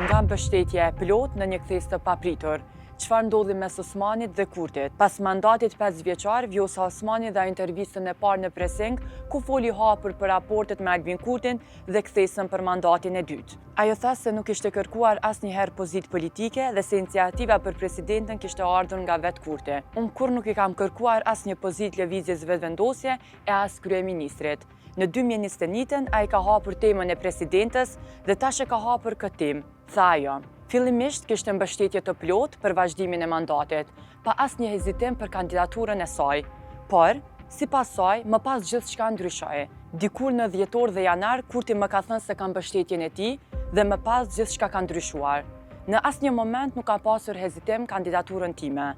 Nga mbështetje plot në një kthes të papritur. Çfarë ndodhi mes Osmanit dhe Kurtit? Pas mandatit 5 vjeçar, Vjosa Osmani dha intervistën e parë në Presing, ku foli hapur për raportet me Albin Kurtin dhe kthesën për mandatin e dytë. Ajo tha se nuk ishte kërkuar asnjëherë pozitë politike dhe se iniciativa për presidentën kishte ardhur nga vetë Kurti. Unë kur nuk i kam kërkuar asnjë pozitë lëvizjes vetëvendosje e as kryeministrit. Në 2021 ai ka hapur temën e presidentës dhe tash e ka hapur këtë temë, tha ajo. Fillimisht kishte mbështetje të plot për vazhdimin e mandatit, pa asnjë hezitim për kandidaturën e saj. Por, sipas saj, më pas gjithçka ndryshoi. Dikur në dhjetor dhe janar, Kurti më ka thënë se ka mbështetjen e tij dhe më pas gjithçka ka ndryshuar. Në asnjë moment nuk ka pasur hezitim kandidaturën time.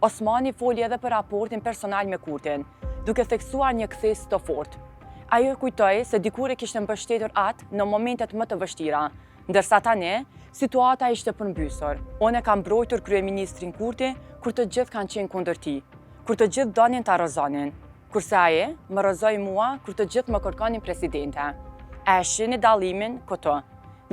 Osmani foli edhe për raportin personal me Kurtin, duke theksuar një kthes të fortë. Ajo kujtoi se dikur e kishte mbështetur atë në momentet më të vështira, ndërsa tani situata ishte përmbysur. Unë kam mbrojtur kryeministrin Kurti kur të gjithë kanë qenë kundër tij, kur të gjithë donin ta rrëzonin, kurse ai më rrëzoi mua kur të gjithë më kërkonin presidente. E shihni dallimin këtu.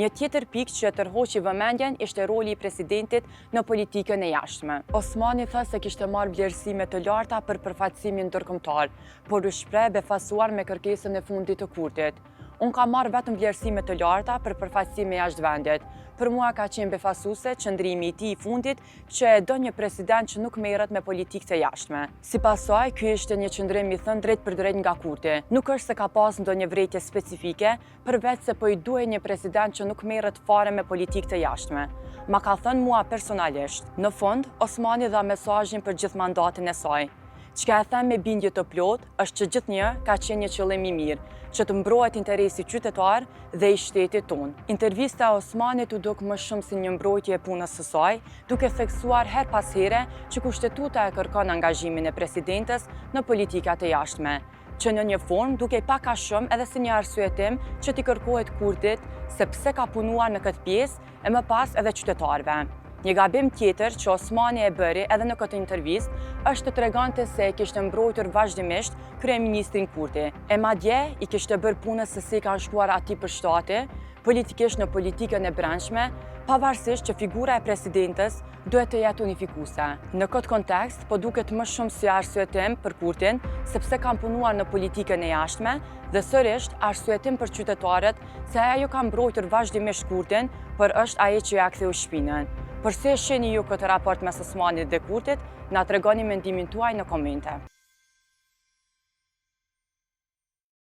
Një tjetër pikë që tërhoqi vëmendjen ishte roli i presidentit në politikën e jashtme. Osmani tha se kishte marrë vlerësime të larta për përfaqësimin ndërkombëtar, por u shpreh befasuar me kërkesën e fundit të Kurtit. Unë kam marrë vetëm vlerësime të larta për përfaqësime jashtë vendit. Për mua ka qenë befasuese qëndrimi i tij i fundit që e do një president që nuk merret me politikë të jashtme. Sipas saj, ky ishte një qëndrim i thënë drejt për drejt nga Kurti. Nuk është se ka pas ndonjë vërejtje specifike, përveç se po i duhej një president që nuk merret fare me politikë të jashtme. Ma ka thënë mua personalisht. Në fund, Osmani dha mesazhin për gjithë mandatin e saj. Çka e them me bindje të plot është që gjithnjë ka qenë një qëllim i mirë, që të mbrohet interesi qytetar dhe i shtetit tonë. Intervista e Osmanit u duk më shumë si një mbrojtje e punës së saj, duke theksuar her pas here që kushtetuta e kërkon angazhimin e presidentës në politikat e jashtme, që në një formë duke pak a shumë edhe si një arsyetim që t'i kërkohet Kurtit se pse ka punuar në këtë pjesë e më pas edhe qytetarëve. Një gabim tjetër që Osmani e bëri edhe në këtë intervistë është të tregonte se e kishte mbrojtur vazhdimisht kryeministrin Kurti. E madje i kishte bërë punës se si kanë shkuar atij për shtati, politikisht në politikën e brendshme, pavarësisht që figura e presidentës duhet të jetë unifikuese. Në këtë kontekst, po duket më shumë si arsyetim për Kurtin, sepse kanë punuar në politikën e jashtme dhe sërish arsyetim për qytetarët se ajo ka mbrojtur vazhdimisht Kurtin, por është ai që ja ktheu shpinën. Përse e shihni ju këtë raport mes Osmanit dhe Kurtit, na tregoni mendimin tuaj në komente.